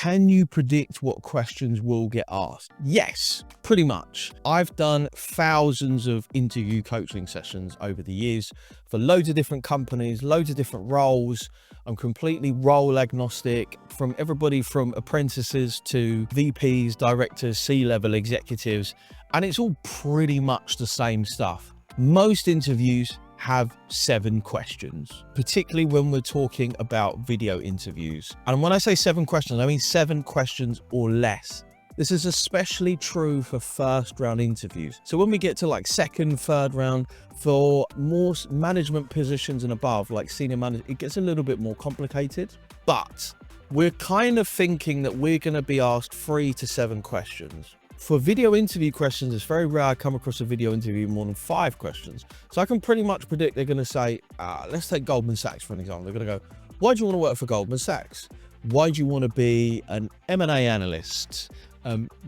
can you predict what questions will get asked? Yes, pretty much. I've done thousands of interview coaching sessions over the years for loads of different companies, loads of different roles. I'm completely role agnostic, from everybody from apprentices to VPs, directors, C-level executives, and it's all pretty much the same stuff. Most interviews have 7 questions, particularly when we're talking about video interviews. And when I say 7 questions, I mean 7 questions or less. This is especially true for first round interviews. So when we get to like second, third round, for more management positions and above, like senior manager, it gets a little bit more complicated. But we're kind of thinking that we're going to be asked 3 to 7 questions. For video interview questions, it's very rare I come across a video interview more than 5 questions. So I can pretty much predict they're going to say, let's take Goldman Sachs for an example. They're going to go, why do you want to work for Goldman Sachs? Why do you want to be an M&A analyst?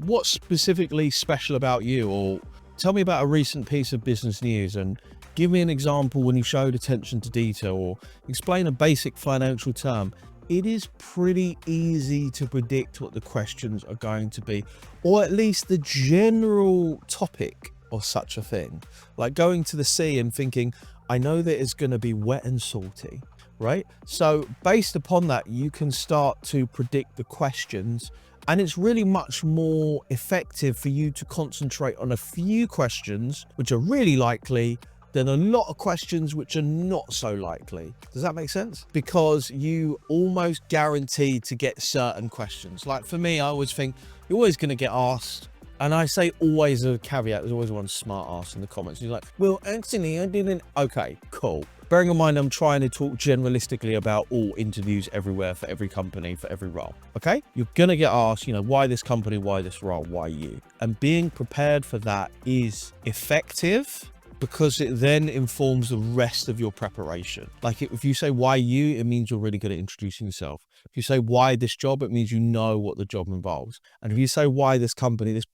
What's specifically special about you? Or tell me about a recent piece of business news and give me an example when you showed attention to detail, or explain a basic financial term. It is pretty easy to predict what the questions are going to be, or at least the general topic of such a thing. Like going to the sea and thinking, I know that it's going to be wet and salty, right? So based upon that, you can start to predict the questions, and it's really much more effective for you to concentrate on a few questions which are really likely than a lot of questions which are not so likely. Does that make sense? Because you almost guaranteed to get certain questions. Like for me, I always think you're always going to get asked, and I say always a caveat, there's always one smart ass in the comments. You're like, well, actually, I didn't. Okay, cool. Bearing in mind, I'm trying to talk generalistically about all interviews everywhere, for every company, for every role. Okay? You're going to get asked, why this company, why this role, why you? And being prepared for that is effective, because it then informs the rest of your preparation. Like if you say why you, it means you're really good at introducing yourself. If you say why this job, it means you know what the job involves. And if you say why this company, this